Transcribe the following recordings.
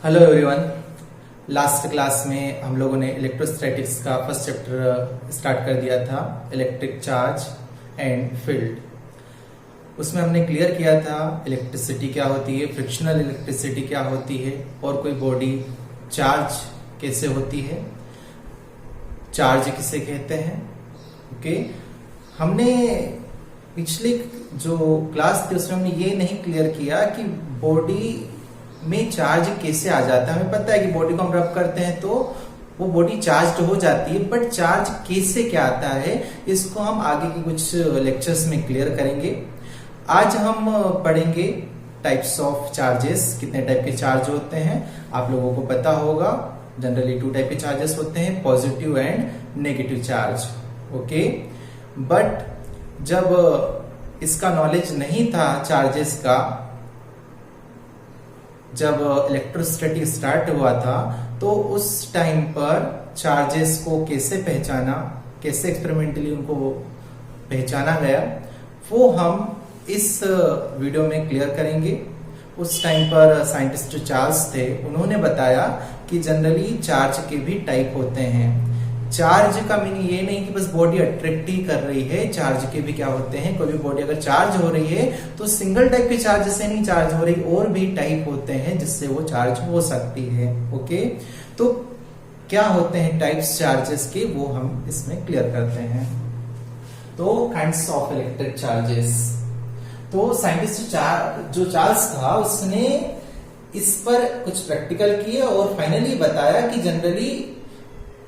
Hello everyone. Last class में हम लोगों ने इलेक्ट्रोस्टैटिक्स का फर्स्ट चैप्टर स्टार्ट कर दिया था, इलेक्ट्रिक चार्ज एंड फील्ड। उसमें हमने क्लियर किया था इलेक्ट्रिसिटी क्या होती है, फ्रिक्शनल इलेक्ट्रिसिटी क्या होती है और कोई बॉडी चार्ज कैसे होती है, चार्ज किसे कहते हैं। ओके, हमने पिछली जो क्लास थी उसमें हमने ये नहीं क्लियर किया कि बॉडी में चार्ज कैसे आ जाता है। हमें पता है कि बॉडी को हम रब करते हैं तो वो बॉडी चार्ज हो जाती है, बट चार्ज कैसे क्या आता है इसको हम आगे के कुछ लेक्चर्स में क्लियर करेंगे। आज हम पढ़ेंगे टाइप्स ऑफ चार्जेस, कितने टाइप के चार्ज होते हैं। आप लोगों को पता होगा जनरली 2 टाइप के चार्जेस होते हैं, positive and negative charge. Okay, but जब इसका नॉलेज नहीं था चार्जेस का, जब इलेक्ट्रोस्टैटिक स्टार्ट हुआ था तो उस टाइम पर चार्जेस को कैसे पहचाना, कैसे एक्सपेरिमेंटली उनको पहचाना गया, वो हम इस वीडियो में क्लियर करेंगे। उस टाइम पर साइंटिस्ट जो चार्ल्स थे उन्होंने बताया कि जनरली चार्ज के भी टाइप होते हैं। चार्ज का मीनिंग ये नहीं कि बस बॉडी अट्रैक्ट ही कर रही है, चार्ज के भी क्या होते हैं, कोई भी बॉडी अगर चार्ज हो रही है तो सिंगल टाइप के चार्ज से नहीं चार्ज हो रही, और भी टाइप होते हैं जिससे वो चार्ज हो सकती है। ओके, तो क्या होते हैं टाइप्स चार्जेस के, वो हम इसमें क्लियर करते हैं। तो काइंड्स ऑफ इलेक्ट्रिक चार्जेस, तो साइंटिस्ट जो चार्ल्स था उसने इस पर कुछ प्रैक्टिकल किए और फाइनली बताया कि जनरली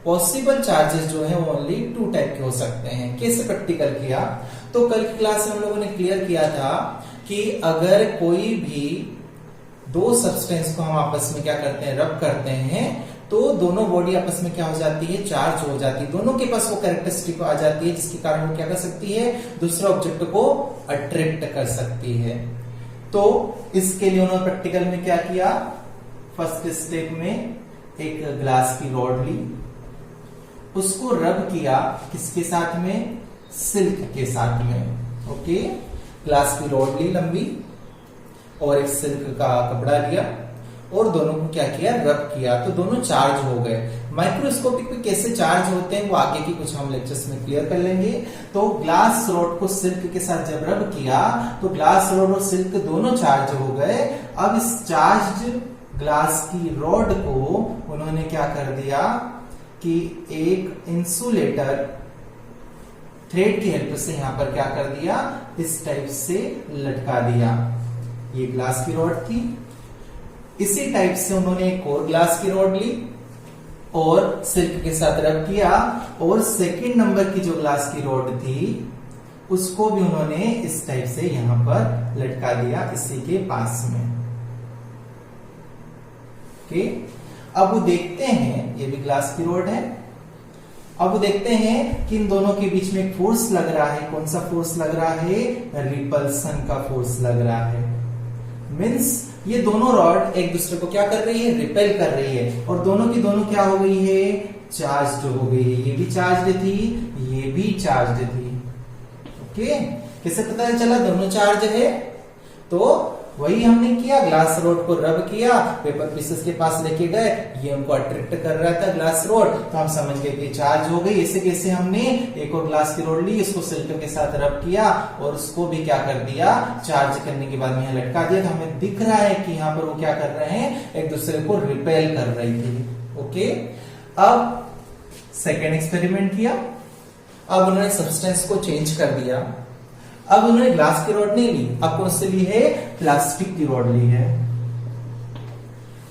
पॉसिबल चार्जेस जो है वो ओनली 2 टाइप के हो सकते हैं। कैसे प्रैक्टिकल किया, तो कल की क्लास में हम लोगों ने क्लियर किया था कि अगर कोई भी 2 सब्सटेंस को हम आपस में क्या करते हैं, रब करते हैं, तो दोनों बॉडी आपस में क्या हो जाती है, चार्ज हो जाती है। दोनों के पास वो कैरेक्टरिस्टिक आ जाती है जिसके कारण वो क्या कर सकती है, दूसरे ऑब्जेक्ट को अट्रैक्ट कर सकती है। तो इसके लिए उन्होंने प्रैक्टिकल में क्या किया, फर्स्ट स्टेप में एक ग्लास की रॉड ली, उसको रब किया किसके साथ में, सिल्क के साथ में। ओके, ग्लास की रॉड ली लंबी और एक सिल्क का कपड़ा लिया और दोनों को क्या किया, रब किया, तो दोनों चार्ज हो गए। माइक्रोस्कोपिक पे कैसे चार्ज होते हैं वो आगे की कुछ हम लेक्चर्स में क्लियर कर लेंगे। तो ग्लास रॉड को सिल्क के साथ जब रब किया तो ग्लास रॉड और सिल्क दोनों चार्ज हो गए। अब इस चार्ज ग्लास की रॉड को उन्होंने क्या कर दिया कि एक इंसुलेटर थ्रेड की हेल्प से यहां पर क्या कर दिया, इस टाइप से लटका दिया। ये ग्लास की रॉड थी, इसी टाइप से उन्होंने एक और ग्लास की रॉड ली और सिल्क के साथ रब किया, और सेकंड नंबर की जो ग्लास की रॉड थी उसको भी उन्होंने इस टाइप से यहां पर लटका दिया, इसी के पास में। ओके, अब वो देखते हैं, ये भी ग्लास की रॉड है, अब वो देखते हैं कि इन दोनों के बीच में एक फोर्स लग रहा है। कौन सा फोर्स लग रहा है, रिपल्सन का फोर्स लग रहा है। मींस ये दोनों रॉड एक दूसरे को क्या कर रही है, रिपेल कर रही है, और दोनों की दोनों क्या हो गई है, चार्ज हो गई है। ये भी चार्ज थी, ये भी चार्ज थी। ओके, कैसे पता चला दोनों चार्ज है, तो वही हमने किया, ग्लास रोड को रब किया, पेपर पीसेस के पास लेके गए, ये उनको अट्रैक्ट कर रहा था ग्लास रोड, तो हम समझ गए कि चार्ज हो गई। ऐसे कैसे हमने एक और ग्लास की रोड ली, इसको सिल्क के साथ रब किया और उसको भी क्या कर दिया, चार्ज करने के बाद में यहाँ लटका दिया। तो हमें दिख रहा है कि यहाँ पर वो क्या कर रहे हैं, एक दूसरे को रिपेल कर रही थी। ओके, अब सेकेंड एक्सपेरिमेंट किया, अब उन्होंने सब्सटेंस को चेंज कर दिया। अब उन्होंने ग्लास की रॉड नहीं ली, अब कौन सी ली है, प्लास्टिक की रॉड ली है।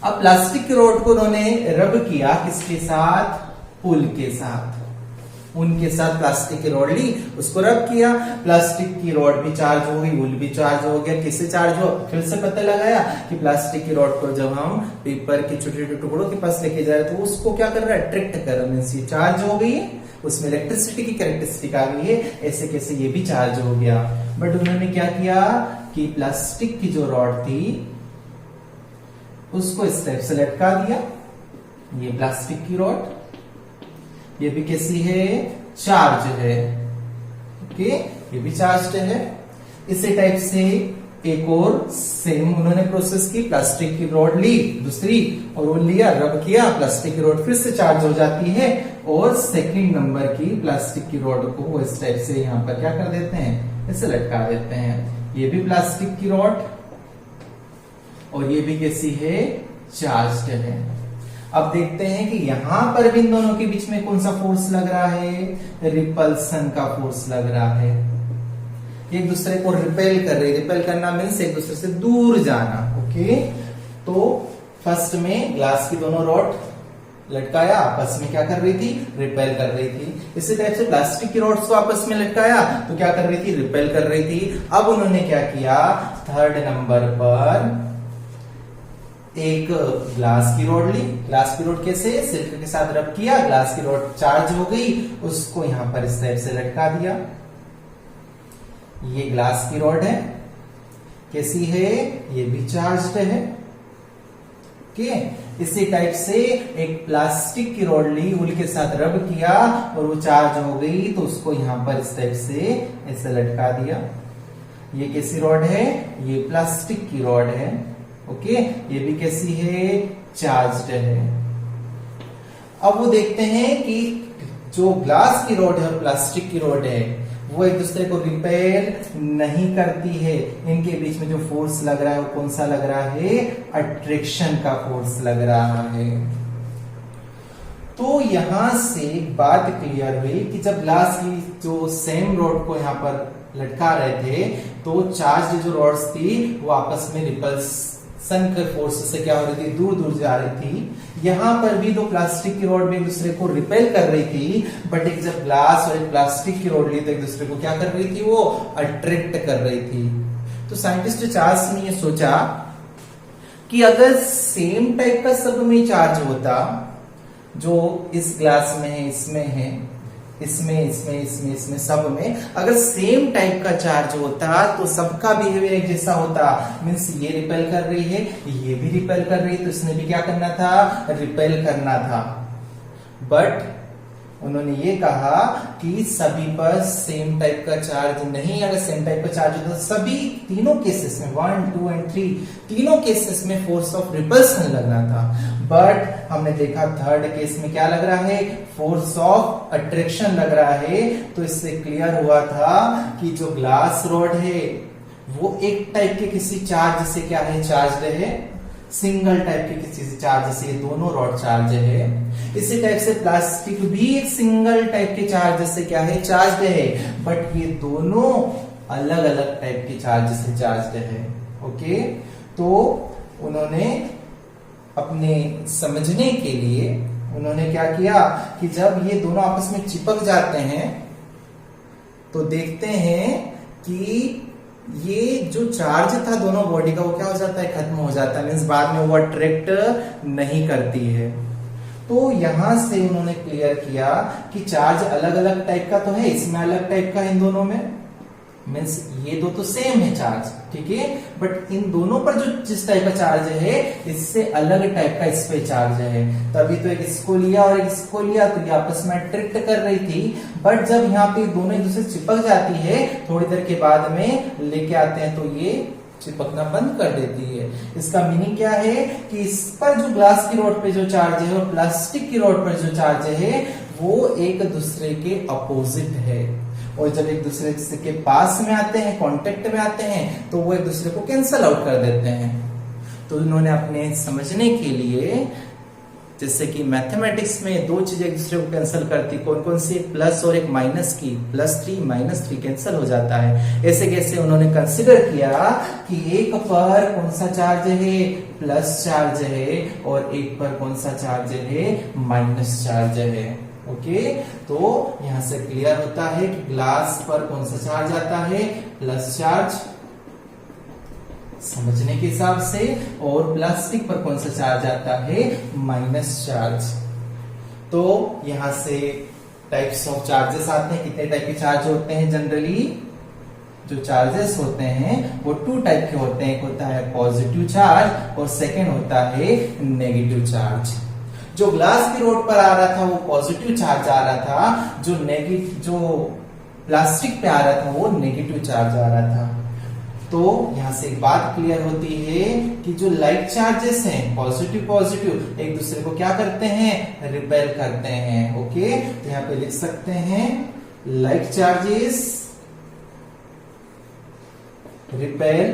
अब प्लास्टिक की रॉड को उन्होंने रब किया किसके साथ, ऊल के साथ, उनके साथ प्लास्टिक की रॉड ली, उसको रब किया, प्लास्टिक की रॉड भी चार्ज हो गई, ऊल भी चार्ज हो गया। किससे चार्ज हो, फिर से पता लगाया कि प्लास्टिक की रॉड को जब हम पेपर के छोटे छोटे टुकड़ों के पास लेके जा रहे हैं तो उसको क्या कर रहा है, अट्रैक्ट कर रहा है, मींस ये चार्ज हो गई है, उसमें इलेक्ट्रिसिटी की कैरेक्टरिस्टिक आ गई है। ऐसे कैसे ये भी चार्ज हो गया। बट उन्होंने क्या किया कि प्लास्टिक की जो रॉड थी उसको इस टाइप से लटका दिया, ये प्लास्टिक की रॉड, ये भी कैसी है, चार्ज है। ओके, ये भी चार्ज है। इसी टाइप से एक और सेम उन्होंने प्रोसेस की, प्लास्टिक की रॉड ली दूसरी और वो लिया, रब किया, प्लास्टिक की रॉड फिर से चार्ज हो जाती है और सेकंड नंबर की प्लास्टिक की रॉड को वो इस टाइप से यहाँ पर क्या कर देते हैं, इसे लटका देते हैं। ये भी प्लास्टिक की रॉड और ये भी कैसी है, चार्ज्ड है। अब देखते हैं कि यहां पर भी इन दोनों के बीच में कौन सा फोर्स लग रहा है, रिपल्सन का फोर्स लग रहा है। एक दूसरे को रिपेल कर रहे, रिपेल करना मीन्स एक दूसरे से दूर जाना। ओके, तो फर्स्ट में ग्लास की दोनों रॉड लटकाया, आपस में क्या कर रही थी, रिपेल कर रही थी। इसी टाइप से प्लास्टिक की रॉड्स को आपस में लटकाया तो क्या कर रही थी, रिपेल कर रही थी। अब उन्होंने क्या किया, थर्ड नंबर पर एक ग्लास की रॉड ली। ग्लास की रॉड कैसे, सिल्क के साथ रब किया, ग्लास की रॉड चार्ज हो गई, उसको यहां पर इस टाइप से लटका दिया। ये ग्लास की रॉड है, कैसी है, ये भी चार्ज्ड है। ओके, इसी टाइप से एक प्लास्टिक की रॉड ली, उल के साथ रब किया और वो चार्ज हो गई तो उसको यहां पर इस टाइप से ऐसे लटका दिया। ये कैसी रॉड है, ये प्लास्टिक की रॉड है। ओके, ये भी कैसी है, चार्ज्ड है। अब वो देखते हैं कि जो ग्लास की रॉड है और प्लास्टिक की रॉड है वो एक दूसरे को रिपेल नहीं करती है। इनके बीच में जो फोर्स लग रहा है वो कौन सा लग रहा है, अट्रैक्शन का फोर्स लग रहा है। तो यहां से एक बात क्लियर हुई कि जब ग्लास की जो सेम रॉड को यहां पर लटका रहे थे तो चार्ज जो रॉड्स थी वो आपस में रिपल्सन के फोर्स से क्या हो रही थी, दूर दूर जा रही थी। यहां पर भी दो प्लास्टिक की रॉड भी एक दूसरे को रिपेल कर रही थी, बट एक जब ग्लास और एक प्लास्टिक की रॉड ली तो एक दूसरे को क्या कर रही थी, वो अट्रैक्ट कर रही थी। तो साइंटिस्ट चार्ल्स ने ये सोचा कि अगर सेम टाइप का सब में चार्ज होता, जो इस ग्लास में है, इसमें है, इसमें सब में अगर सेम टाइप का चार्ज होता तो सबका बिहेवियर एक जैसा होता। मीन्स ये रिपेल कर रही है, ये भी रिपेल कर रही है, तो इसने भी क्या करना था, रिपेल करना था। बट उन्होंने ये कहा कि सभी पर सेम टाइप का चार्ज नहीं, अगर सेम टाइप का चार्ज होता तो सभी तीनों केसेस में 1, 2 और 3 तीनों केसेस में फोर्स ऑफ रिपल्सन लगना था। बट हमने देखा थर्ड केस में क्या लग रहा है, फोर्स ऑफ अट्रैक्शन लग रहा है। तो इससे क्लियर हुआ था कि जो ग्लास रॉड है वो एक टाइप के किसी चार्ज से क्या है, चार्ज है, सिंगल टाइप के किसी चार्ज से, ये दोनों रॉड चार्ज है। इसी टाइप से प्लास्टिक भी एक सिंगल टाइप के चार्ज से क्या है, चार्ज है, बट ये दोनों अलग अलग टाइप के चार्ज से चार्ज है। ओके, तो उन्होंने अपने समझने के लिए उन्होंने क्या किया कि जब ये दोनों आपस में चिपक जाते हैं तो देखते हैं कि ये जो चार्ज था दोनों बॉडी का वो क्या हो जाता है, खत्म हो जाता है। मीन्स बाद में वो अट्रैक्ट नहीं करती है। तो यहां से उन्होंने क्लियर किया कि चार्ज अलग अलग टाइप का तो है, इसमें अलग टाइप का, इन दोनों में मीन्स ये दो तो सेम है चार्ज, ठीक है, बट इन दोनों पर जो जिस टाइप का चार्ज है इससे अलग टाइप का इस पे चार्ज है। तभी तो एक इसको लिया और एक इसको लिया तो ये आपस में अट्रैक्ट कर रही थी। बट जब यहाँ पे दोनों एक दूसरे चिपक जाती है थोड़ी देर के बाद में लेके आते हैं तो ये चिपकना बंद कर देती है। इसका मीनिंग क्या है कि इस पर जो ग्लास की रॉड पे जो चार्ज है और प्लास्टिक की रॉड पर जो चार्ज है वो एक दूसरे के अपोजिट है, और जब एक दूसरे के पास में आते हैं, कांटेक्ट में आते हैं, तो वो एक दूसरे को कैंसल आउट कर देते हैं। तो इन्होंने अपने समझने के लिए, जैसे कि मैथमेटिक्स में दो चीजें एक दूसरे को कैंसिल करती, कौन कौन सी, एक प्लस और एक माइनस की, +3 -3 कैंसिल हो जाता है। ऐसे कैसे उन्होंने कंसिडर किया कि एक पर कौन सा चार्ज है, प्लस चार्ज है, और एक पर कौन सा चार्ज है, माइनस चार्ज है। ओके, तो यहां से क्लियर होता है कि ग्लास पर कौन सा चार्ज आता है, प्लस चार्ज समझने के हिसाब से, और प्लास्टिक पर कौन सा चार्ज आता है, माइनस चार्ज। तो यहां से टाइप्स ऑफ चार्जेस आते हैं, कितने टाइप के चार्ज होते हैं जनरली, जो चार्जेस होते हैं वो 2 टाइप के होते हैं। एक होता है पॉजिटिव चार्ज और सेकेंड होता है नेगेटिव चार्ज। जो ग्लास की रॉड पर आ रहा था वो पॉजिटिव चार्ज आ रहा था, जो प्लास्टिक पे आ रहा था वो नेगेटिव चार्ज आ रहा था। तो यहां से एक बात क्लियर होती है कि जो लाइक चार्जेस हैं पॉजिटिव पॉजिटिव एक दूसरे को क्या करते हैं, रिपेल करते हैं। ओके, तो यहां पे लिख सकते हैं like charges repel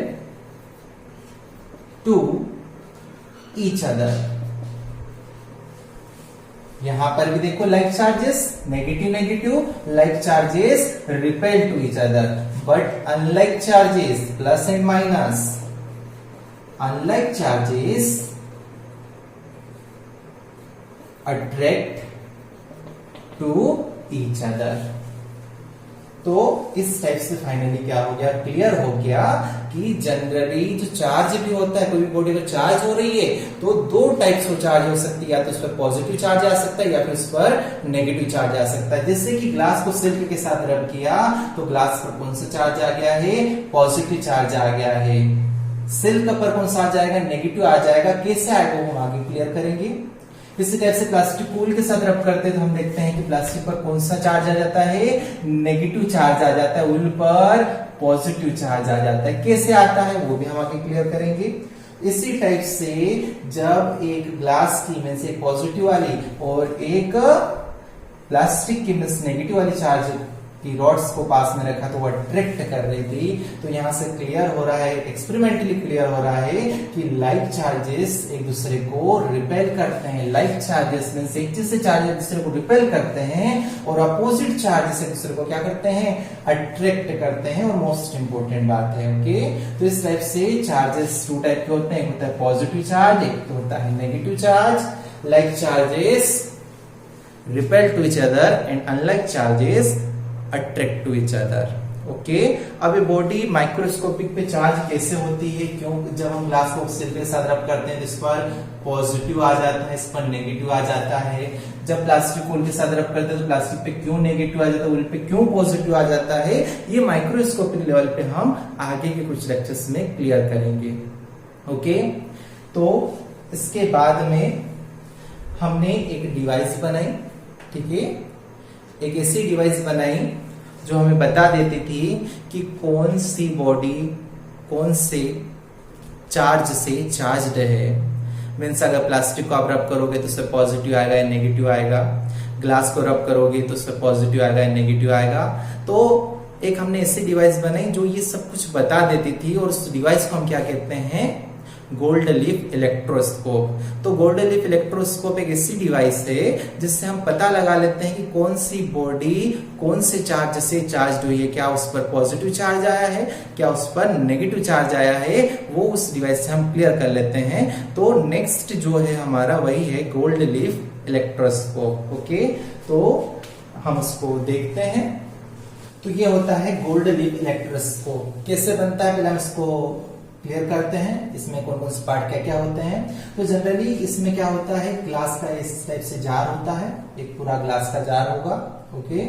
to each other. यहां पर भी देखो like charges negative negative, like charges repel to each other, but unlike charges plus and minus, unlike charges attract to each other. तो इस टाइप से फाइनली क्या हो गया, क्लियर हो गया कि जनरली जो चार्ज भी होता है, कोई भी बॉडी को चार्ज हो रही है तो दो टाइप्स ऑफ चार्ज हो सकती है, या तो उस पर पॉजिटिव चार्ज आ सकता है या फिर उस पर नेगेटिव चार्ज आ सकता है। जैसे कि ग्लास को सिल्क के साथ रब किया तो ग्लास पर कौन सा चार्ज आ गया है, पॉजिटिव चार्ज आ गया है। सिल्क पर कौन सा आ जाएगा, नेगेटिव आ जाएगा। कैसे आएगा वो हम आगे क्लियर करेंगे। इसी टाइप से प्लास्टिक कूल के साथ रब करते हैं तो हम देखते हैं कि प्लास्टिक पर कौन सा चार्ज आ जाता है, नेगेटिव चार्ज आ जाता है, वूल पर पॉजिटिव चार्ज आ जाता है। कैसे आता है वो भी हम आगे क्लियर करेंगे। इसी टाइप से जब एक ग्लास की में से पॉजिटिव वाली और एक प्लास्टिक की में से नेगेटिव वाली चार्ज की रॉड्स को पास में रखा तो वो अट्रैक्ट कर रही थी, तो यहां से क्लियर हो रहा है, एक्सपेरिमेंटली क्लियर हो रहा है कि लाइक चार्जेस एक दूसरे को रिपेल करते हैं। लाइक चार्जेस में से एक चीज से चार्ज एक दूसरे को रिपेल करते हैं और अपोजिट चार्जेस एक दूसरे को क्या करते हैं, अट्रैक्ट करते हैं। और मोस्ट इंपोर्टेंट बात है, ओके, तो इस टाइप से चार्जेस टू टाइप के होते हैं, एक होता है पॉजिटिव चार्ज, एक तो होता है negative charge. Like charges repel to each other and unlike charges attract to each other. Okay, अब ये बॉडी माइक्रोस्कोपिक पे चार्ज कैसे होती है, क्यों जब हम ग्लास को सिल्क के साथ रब करते हैं तो इस पर पॉजिटिव आ जाता है, इस पर नेगेटिव आ जाता है। जब प्लास्टिक वूल के साथ रब करते हैं तो प्लास्टिक पे क्यों नेगेटिव आ जाता है, वूल पे क्यों पॉजिटिव आ जाता है, ये माइक्रोस्कोपिक लेवल पे हम आगे के कुछ लेक्चर्स में क्लियर करेंगे। ओके, तो इसके बाद में हमने एक डिवाइस बनाई, ठीक है, एक ऐसी डिवाइस बनाई जो हमें बता देती थी कि कौन सी बॉडी कौन से चार्ज से चार्ज्ड है। मीन्स अगर प्लास्टिक को आप रब करोगे तो उससे पॉजिटिव आएगा या नेगेटिव आएगा, ग्लास को रब करोगे तो उससे पॉजिटिव आएगा या नेगेटिव आएगा। तो एक हमने ऐसी डिवाइस बनाई जो ये सब कुछ बता देती थी, और उस डिवाइस को हम क्या कहते हैं, गोल्ड लीफ इलेक्ट्रोस्कोप। तो गोल्ड लीफ इलेक्ट्रोस्कोप एक ऐसी डिवाइस है जिससे हम पता लगा लेते हैं कि कौन सी बॉडी कौन से चार्ज से चार्ज हुई है, क्या उस पर पॉजिटिव चार्ज आया है, क्या उस पर नेगेटिव चार्ज आया है, वो उस डिवाइस से हम क्लियर कर लेते हैं। तो नेक्स्ट जो है हमारा वही है गोल्ड लीफ इलेक्ट्रोस्कोप। ओके, तो हम उसको देखते हैं। तो ये होता है गोल्ड लीफ इलेक्ट्रोस्कोप। कैसे बनता है पहले हम इसको क्लियर करते हैं, इसमें कौन कौन से पार्ट क्या क्या होते हैं। तो जनरली इसमें क्या होता है, ग्लास का इस टाइप से जार होता है, एक पूरा ग्लास का जार होगा। ओके,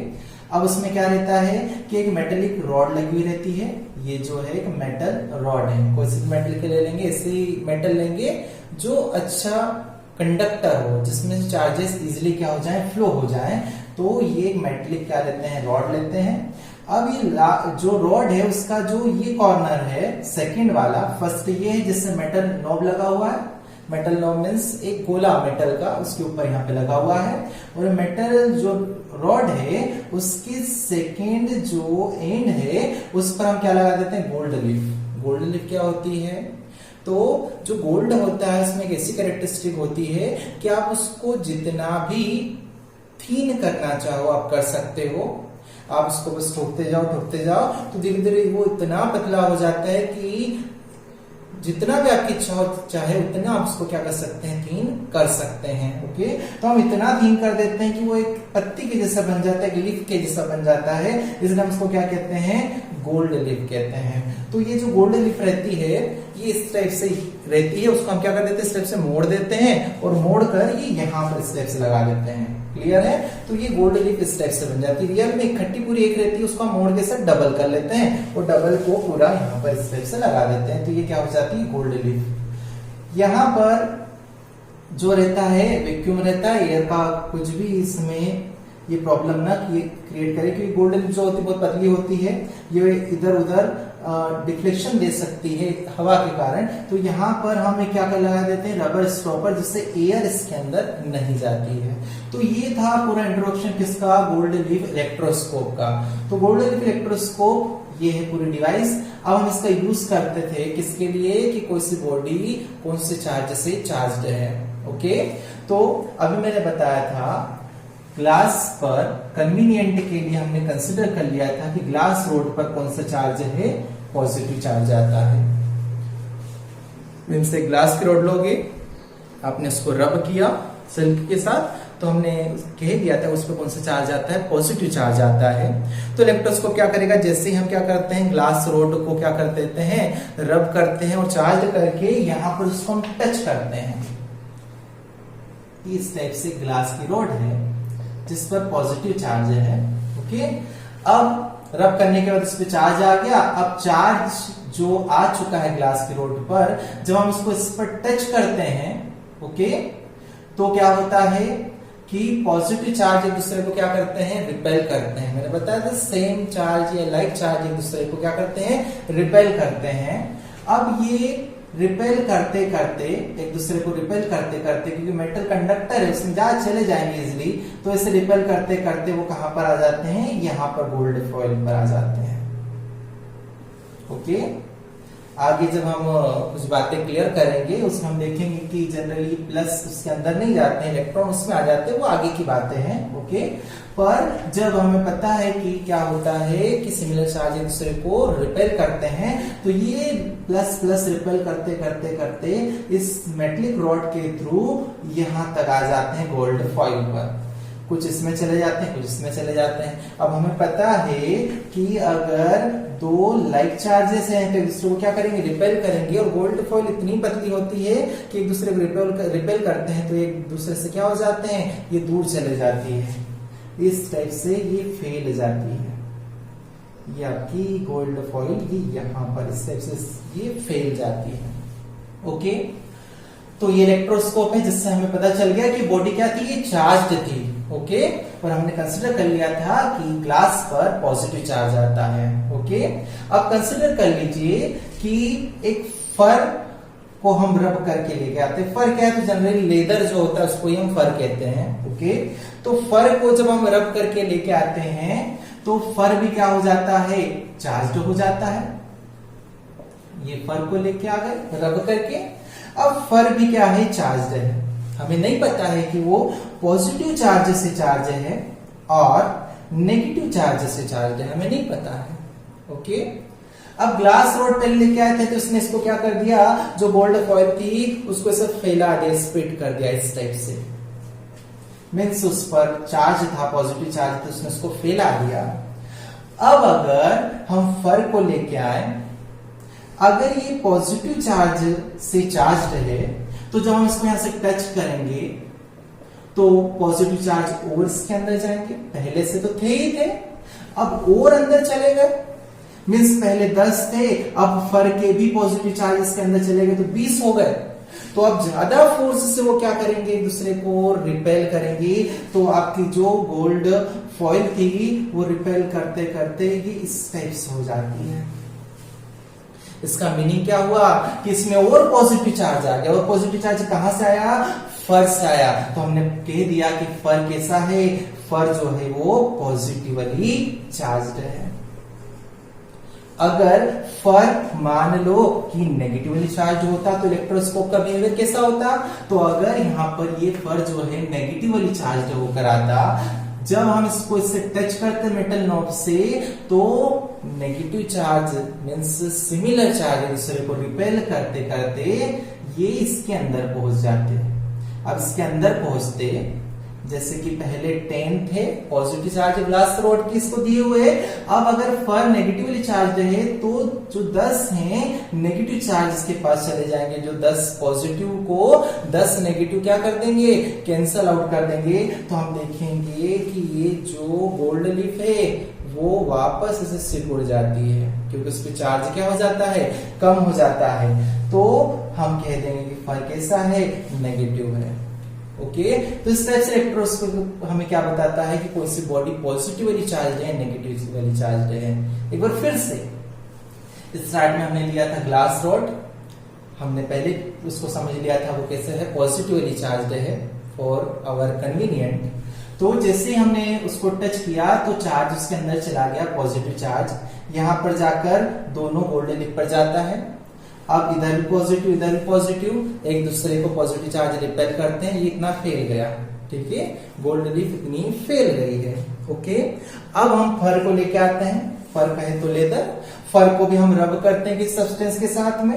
अब उसमें क्या रहता है कि एक मेटेलिक रॉड लगी हुई रहती है। ये जो है एक मेटल रॉड है, कोई सी मेटल के ले लेंगे, ऐसी मेटल लेंगे जो अच्छा कंडक्टर हो, जिसमें चार्जेस इजिली क्या हो जाए, फ्लो हो जाए। तो ये मेटेलिक क्या लेते हैं, रॉड लेते हैं। अब ये जो रॉड है उसका जो ये कॉर्नर है सेकंड वाला, फर्स्ट ये है जिससे मेटल नॉब लगा हुआ है। मेटल नॉब मीन्स एक गोला मेटल का, उसके ऊपर यहाँ पे लगा हुआ है। और मेटल जो रॉड है उसकी सेकंड जो एंड है उस पर हम क्या लगा देते हैं, गोल्ड लीफ। गोल्ड लीफ क्या होती है, तो जो गोल्ड होता है उसमें एक ऐसी कैरेक्टरिस्टिक होती है कि आप उसको जितना भी थीन करना चाहो आप कर सकते हो। आप उसको बस ठोकते जाओ तो धीरे धीरे वो इतना पतला हो जाता है कि जितना भी आपकी इच्छा चाहे उतना आप उसको क्या कर सकते हैं, थीन कर सकते हैं। ओके, तो हम इतना थीन कर देते हैं कि वो एक पत्ती के जैसा बन जाता है, एक लीफ के जैसा बन जाता है, इसलिए हम उसको क्या कहते हैं, गोल्ड लीफ कहते हैं। तो ये जो गोल्ड लीफ रहती है ये इस टाइप से रहती है, उसको हम क्या कर देते हैं, इस टाइप से मोड़ देते हैं और मोड़ कर ये यहाँ पर इस टाइप से लगा देते हैं। क्लियर है, तो ये गोल्ड लीफ इस टाइप से बन जाती है। रियल में इकट्ठी पूरी एक रहती है, उसको हम मोड़ के साथ डबल कर लेते हैं और डबल को पूरा यहाँ पर इस टाइप से लगा देते हैं। तो ये क्या हो जाती है, गोल्ड लीफ। यहाँ पर जो रहता है वैक्यूम रहता है, एयर का कुछ भी इसमें ये प्रॉब्लम ना क्रिएट करे, क्योंकि गोल्ड लीफ जो होती है बहुत पतली होती है, ये इधर उधर डिफ्लेक्शन दे सकती है हवा के कारण, तो यहाँ पर हम क्या कर लगा देते हैं, रबर स्टॉपर, जिससे एयर इसके अंदर नहीं जाती है। तो ये था पूरा इंट्रोडक्शन किसका, गोल्ड लीफ इलेक्ट्रोस्कोप का। तो गोल्ड लीफ इलेक्ट्रोस्कोप ये है पूरी डिवाइस। अब हम इसका यूज करते थे किसके लिए, कि कोई सी बॉडी कौन से चार्ज से चार्ज है। ओके, तो अभी मैंने बताया था ग्लास पर कन्वीनियंट के लिए हमने कंसिडर कर लिया था कि ग्लास रोड पर कौन सा चार्ज है, पॉजिटिव चार्ज आता है। इनसे ग्लास की रोड लोगे, आपने उसको रब किया सिल्क के साथ, तो हमने कह दिया था उस पर कौन सा चार्ज आता है, पॉजिटिव चार्ज आता है। तो इलेक्ट्रोस्कोप क्या करेगा, जैसे ही हम क्या करते हैं, ग्लास रोड को क्या कर देते हैं, रब करते हैं और चार्ज करके यहां पर उसको हम टच करते हैं। इस टाइप से ग्लास की रोड है जिस पर पॉजिटिव चार्ज है। ओके, अब रब करने के बाद इस पे चार्ज आ गया। अब चार्ज जो आ चुका है ग्लास की रोड पर, जब हम इसको इस पर टच करते हैं, ओके, तो क्या होता है कि पॉजिटिव चार्ज एक दूसरे को क्या करते हैं, रिपेल करते हैं। मैंने बताया था सेम चार्ज या लाइक चार्ज एक दूसरे को क्या करते हैं, रिपेल करते हैं। अब ये रिपेल करते करते, एक दूसरे को रिपेल करते करते, क्योंकि मेटल कंडक्टर है उसमें जहां चले जाएंगे इजिली, तो इसे रिपेल करते करते वो कहां पर आ जाते हैं, यहां पर गोल्ड फॉइल पर आ जाते हैं। ओके, आगे जब हम कुछ बातें क्लियर करेंगे उसमें हम देखेंगे कि जनरली प्लस उसके अंदर नहीं जाते हैं, इलेक्ट्रॉन उसमें आ जाते हैं, वो आगे की बातें हैं। ओके, पर जब हमें पता है कि क्या होता है कि सिमिलर चार्ज एक दूसरे को रिपेल करते हैं, तो ये प्लस प्लस रिपेल करते करते करते इस मेटलिक रॉड के थ्रू यहां तक आ जाते हैं गोल्ड फॉइल पर। कुछ इसमें चले जाते हैं, कुछ इसमें चले जाते हैं। अब हमें पता है कि अगर दो लाइक चार्जेस हैं तो एक दूसरे को क्या करेंगे, रिपेल करेंगे। और गोल्ड फॉइल इतनी पतली होती है कि एक दूसरे को रिपेल करते हैं तो एक दूसरे से क्या हो जाते हैं, ये दूर चले जाती है। इस टाइप से ये फैल जाती है, ये आपकी गोल्ड फॉइल ये यहां पर इस टाइप से ये फैल जाती है। ओके, तो ये इलेक्ट्रोस्कोप है जिससे हमें पता चल गया कि बॉडी क्या थी, ये चार्ज्ड थी। ओके, और हमने कंसिडर कर लिया था कि ग्लास पर पॉजिटिव चार्ज आता है। ओके, अब कंसिडर कर लीजिए कि एक फर को हम रब करके लेके आते हैं। फर क्या है, तो जनरली लेदर जो होता है उसको ही हम फर कहते हैं। ओके, तो फर को जब हम रब करके लेके आते हैं तो फर भी क्या हो जाता है, चार्ज हो जाता है। ये फर को लेके आ गए रब करके, अब फर भी क्या है, चार्ज है। हमें नहीं पता है कि वो पॉजिटिव चार्ज से चार्ज है और नेगेटिव चार्ज से चार्ज है, हमें नहीं पता है। ओके, अब ग्लास रोड पहले लेके आए थे तो उसने इसको क्या कर दिया, जो गोल्ड फॉइल थी उसको सब फैला दिया, स्प्रेड कर दिया इस टाइप से। मीन्स उस पर चार्ज था, पॉजिटिव चार्ज था, उसने उसको फैला दिया। अब अगर हम फर को लेके आए, अगर ये पॉजिटिव चार्ज से चार्ज है तो जब हम इसको यहां से टच करेंगे तो पॉजिटिव चार्ज और इसके अंदर जाएंगे, पहले से तो थे ही थे, अब और अंदर चले गए। मीन्स पहले 10 थे, अब फर के भी पॉजिटिव चार्ज इसके अंदर चले गए तो 20 हो गए। तो अब ज्यादा फोर्स से वो क्या करेंगे, एक दूसरे को रिपेल करेंगे। तो आपकी जो गोल्ड फॉइल थी वो रिपेल करते करते ये इस टाइप से हो जाती है। इसका मीनिंग क्या हुआ कि इसमें और पॉजिटिव चार्ज आ गया। और पॉजिटिव चार्ज कहां से आया, फर से आया। तो हमने कह दिया कि फर कैसा है, फर जो है वो पॉजिटिवली चार्ज्ड है। अगर फर मान लो कि नेगेटिवली चार्ज होता तो इलेक्ट्रोस्कोप का बिहेवियर कैसा होता, तो अगर यहाँ पर ये फर जो है नेगेटिवली चार्ज होकर आता, जब हम इसको इससे टच करते मेटल नॉब से तो negative charge means similar charge दूसरे को रिपेल करते करते ये इसके अंदर पहुंच जाते हैं। अब इसके अंदर पहुंचते जैसे कि पहले 10 थे पॉजिटिव चार्ज ग्लास रोड की इसको दिए हुए, अब अगर फर नेगेटिवली चार्ज है तो जो 10 हैं नेगेटिव चार्ज इसके पास चले जाएंगे। जो 10 पॉजिटिव को 10 नेगेटिव क्या कर देंगे, कैंसल आउट कर देंगे। तो हम देखेंगे कि ये जो गोल्ड लीफ है वो वापस इसे सिकुड़ जाती है क्योंकि उस पर चार्ज क्या हो जाता है, कम हो जाता है। तो हम कह देंगे कि फर कैसा है, नेगेटिव है। ओके, तो इस टाइप से इलेक्ट्रोस्कोप हमें क्या बताता है कि कोई सी बॉडी पॉजिटिवली चार्ज है, नेगेटिवली चार्ज है। एक बार फिर से स्टार्ट में हमने लिया था ग्लास रॉड, हमने पहले उसको समझ लिया था वो कैसे है, पॉजिटिवली चार्ज है फॉर आवर कन्वीनियंट। तो जैसे हमने उसको टच किया तो चार्ज उसके अंदर चला गया, पॉजिटिव चार्ज यहां पर जाकर दोनों गोल्डन लीफ पर जाता है। अब इधर भी पॉजिटिव इधर भी पॉजिटिव, एक दूसरे को पॉजिटिव चार्ज रिपेल करते हैं, ये इतना फैल गया, ठीक है, गोल्डन लीफ इतनी फैल गई है। ओके, अब हम फर को लेके आते हैं, फर कहे तो लेदर, फर को भी हम रब करते हैं किस सब्सटेंस के साथ में।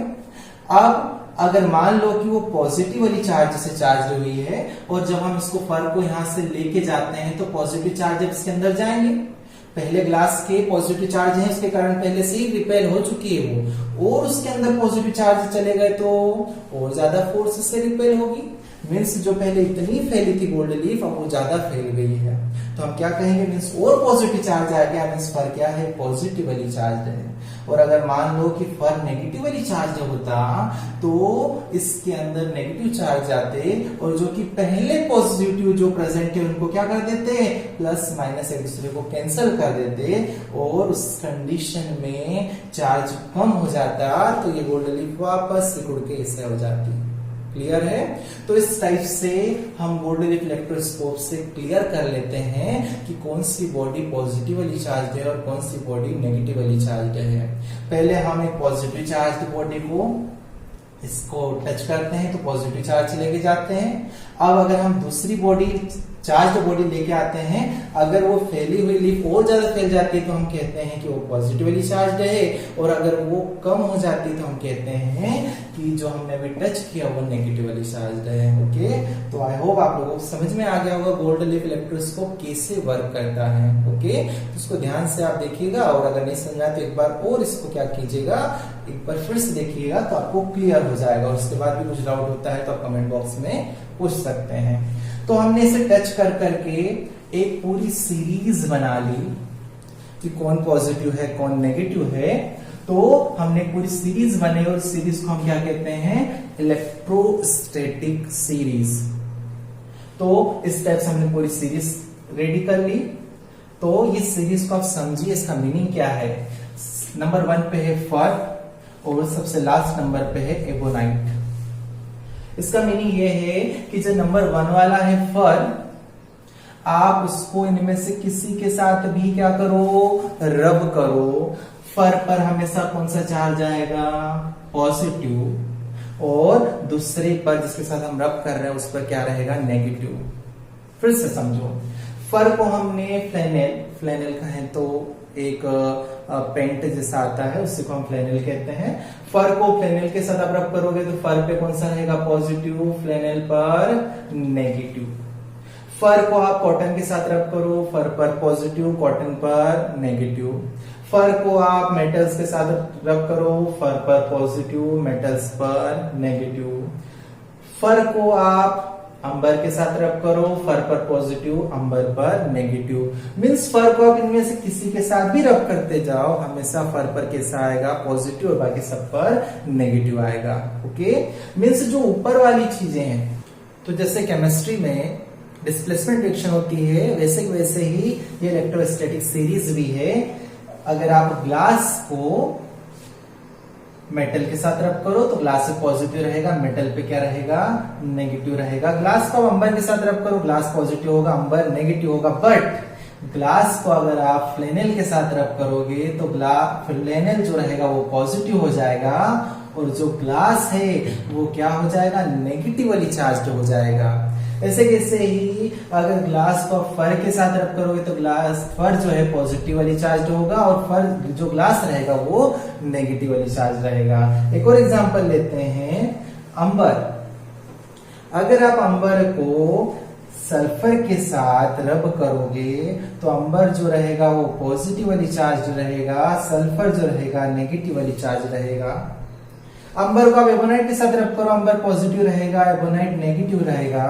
अब अगर मान लो कि वो पॉजिटिव वाली चार्ज से चार्ज हुई है और जब हम इसको फर को यहां से लेके जाते हैं तो पॉजिटिव चार्ज जब इसके अंदर जाएंगे, पहले ग्लास के पॉजिटिव चार्ज है उसके कारण पहले से ही रिपेल हो चुकी है वो, और उसके अंदर पॉजिटिव चार्ज चले गए तो और ज्यादा फोर्स से रिपेल होगी। मीन्स जो पहले इतनी फैली थी गोल्डन लीफ अब वो ज्यादा फैल गई है, तो हम क्या कहेंगे, मीन्स और पॉजिटिव चार्ज आ गया, मीन्स फर क्या है, पॉजिटिवली चार्ज है। और अगर मान लो कि फर नेगेटिवली चार्ज होता तो इसके अंदर नेगेटिव चार्ज आते और जो कि पहले पॉजिटिव जो प्रेजेंट है उनको क्या कर देते, प्लस माइनस एक दूसरे को कैंसिल कर देते और उस कंडीशन में चार्ज कम हो जाता तो ये गोल्डन लीफ वापस सिकुड़ के ऐसे हो जाती। क्लियर है? तो इस टाइप से हम गोल्डन लीफ इलेक्ट्रोस्कोप से क्लियर कर लेते हैं कि कौन सी बॉडी पॉजिटिवली चार्ज है और कौन सी बॉडी नेगेटिवली चार्ज है। पहले हम एक पॉजिटिव चार्ज बॉडी को इसको टच करते हैं तो पॉजिटिव चार्ज लेके जाते हैं। अब अगर हम दूसरी बॉडी चार्ज बॉडी लेके आते हैं, अगर वो फैली हुई लीफ और ज्यादा फैल जाती है तो हम कहते हैं कि वो पॉजिटिवली चार्ज है, और अगर वो कम हो जाती है तो हम कहते हैं कि जो हमने अभी टच किया वो नेगेटिवली चार्ज है। ओके, तो आई होप आप लोगों को समझ में आ गया होगा गोल्डन लीफ इलेक्ट्रोस्कोप कैसे वर्क करता है। ओके, तो इसको ध्यान से आप देखिएगा, और अगर नहीं समझा तो एक बार और इसको क्या कीजिएगा, एक बार फिर से देखिएगा तो आपको क्लियर हो जाएगा। और उसके बाद भी कुछ डाउट होता है तो आप कमेंट बॉक्स में पूछ सकते हैं। तो हमने इसे टच कर करके एक पूरी सीरीज बना ली कि कौन पॉजिटिव है कौन नेगेटिव है। तो हमने पूरी सीरीज बनी और सीरीज को हम क्या कहते हैं, इलेक्ट्रोस्टैटिक सीरीज। तो इस टाइप से हमने पूरी सीरीज रेडी कर ली। तो इस सीरीज को आप समझिए, इसका मीनिंग क्या है। नंबर 1 पे है फर और सबसे लास्ट नंबर पे है एबोनाइट। इसका मीनिंग ये है कि जो नंबर 1 वाला है फर, आप उसको इनमें से किसी के साथ भी क्या करो, रब करो। फर पर हमेशा कौन सा चार्ज आएगा, पॉजिटिव, और दूसरे पर जिसके साथ हम रब कर रहे हैं उस पर क्या रहेगा, नेगेटिव। फिर से समझो, फर को हमने फ्लैनेल कहें तो एक पेंट जैसा आता है उसी को हम फ्लैनेल कहते हैं। फर को फ्लैनेल के साथ आप रब करोगे तो फर पे कौन सा रहेगा, पॉजिटिव, फ्लैनेल पर नेगेटिव। फर को आप कॉटन के साथ रब करो, फर पर पॉजिटिव, कॉटन पर नेगेटिव। फर को आप मेटल्स के साथ रब करो, फर पर पॉजिटिव, मेटल्स पर नेगेटिव। फर को आप अंबर के साथ रब करो, फर पर पॉजिटिव, अंबर पर नेगेटिव। मींस फर को आप इनमें से किसी के साथ भी रब करते जाओ, हमेशा फर पर कैसा आएगा, पॉजिटिव, और बाकी सब पर नेगेटिव आएगा। ओके, मींस जो ऊपर वाली चीजें हैं, तो जैसे केमिस्ट्री में डिस्प्लेसमेंट रिएक्शन होती है वैसे ही ये इलेक्ट्रोस्टैटिक सीरीज भी है। अगर आप ग्लास को मेटल के साथ रब करो तो ग्लास से पॉजिटिव रहेगा, मेटल पे क्या रहेगा, नेगेटिव रहेगा। ग्लास को अंबर के साथ रब करो, ग्लास पॉजिटिव होगा, अंबर नेगेटिव होगा। बट ग्लास को अगर आप फ्लैनेल के साथ रब करोगे तो फ्लैनेल जो रहेगा वो पॉजिटिव हो जाएगा, और जो ग्लास है वो क्या हो जाएगा, नेगेटिवली चार्ज हो जाएगा। ऐसे कैसे ही अगर ग्लास को फर के साथ रब करोगे तो फर जो है पॉजिटिवली चार्ज होगा, और फर जो ग्लास रहेगा वो नेगेटिवली चार्ज रहेगा। एक और एग्जांपल लेते हैं, अंबर। अगर आप अंबर को सल्फर के साथ रब करोगे तो अंबर जो रहेगा वो पॉजिटिवली चार्ज रहेगा, सल्फर जो रहेगा नेगेटिवली चार्ज रहेगा। अंबर को आप एबोनाइट के साथ रब करो, अंबर पॉजिटिव रहेगा, एबोनाइट नेगेटिव रहेगा।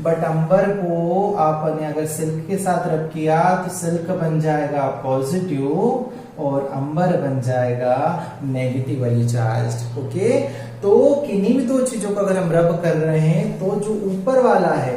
बट अंबर को आपने अगर सिल्क के साथ रब किया तो सिल्क बन जाएगा पॉजिटिव और अंबर बन जाएगा नेगेटिवली चार्ज। ओके, तो किन्हीं भी दो चीजों को अगर हम रब कर रहे हैं तो जो ऊपर वाला है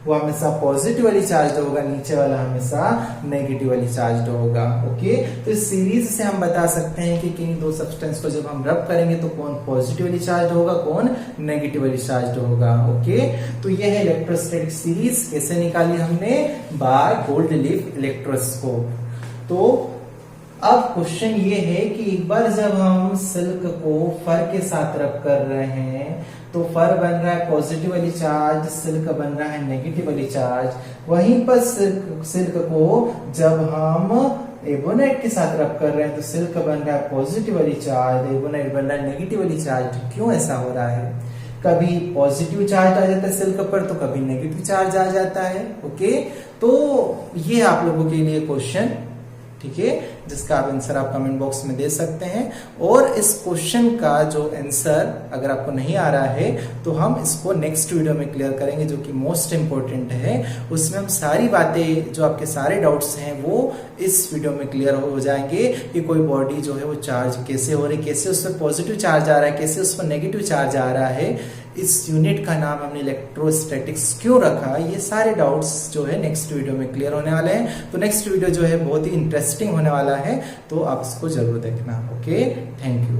वो हमेशा पॉजिटिवली चार्ज होगा, नीचे वाला हमेशा नेगेटिवली चार्ज होगा। ओके, तो इस सीरीज से हम बता सकते हैं कि किन दो सब्सटेंस को जब हम रब करेंगे तो कौन पॉजिटिवली चार्ज होगा, कौन नेगेटिवली चार्ज होगा। ओके, तो ये है इलेक्ट्रोस्टैटिक सीरीज। कैसे निकाली हमने? By gold leaf electroscope. तो अब क्वेश्चन ये है कि एक बार जब हम सिल्क को फर के साथ रब कर रहे हैं तो फर बन रहा है पॉजिटिवली चार्ज, सिल्क बन रहा है नेगेटिवली चार्ज। वहीं पर सिल्क को जब हम एबोनाइट के साथ रब कर रहे हैं तो सिल्क बन रहा है पॉजिटिवली चार्ज, एबोनाइट बन रहा है नेगेटिवली चार्ज। क्यों ऐसा हो रहा है? कभी पॉजिटिव चार्ज आ जाता है सिल्क पर तो कभी नेगेटिव चार्ज आ जाता है। ओके, तो ये आप लोगों के लिए क्वेश्चन, ठीक है, जिसका आप आंसर आप कमेंट बॉक्स में दे सकते हैं। और इस क्वेश्चन का जो आंसर अगर आपको नहीं आ रहा है तो हम इसको नेक्स्ट वीडियो में क्लियर करेंगे, जो कि मोस्ट इंपॉर्टेंट है। उसमें हम सारी बातें, जो आपके सारे डाउट्स हैं, वो इस वीडियो में क्लियर हो जाएंगे कि कोई बॉडी जो है वो चार्ज कैसे हो रही, कैसे उस पर पॉजिटिव चार्ज आ रहा है, कैसे उस पर नेगेटिव चार्ज आ रहा है। इस यूनिट का नाम हमने इलेक्ट्रोस्टैटिक्स क्यों रखा, ये सारे डाउट्स जो है नेक्स्ट वीडियो में क्लियर होने वाले हैं। तो नेक्स्ट वीडियो जो है बहुत ही इंटरेस्टिंग होने वाला है, तो आप इसको जरूर देखना। Okay, thank you.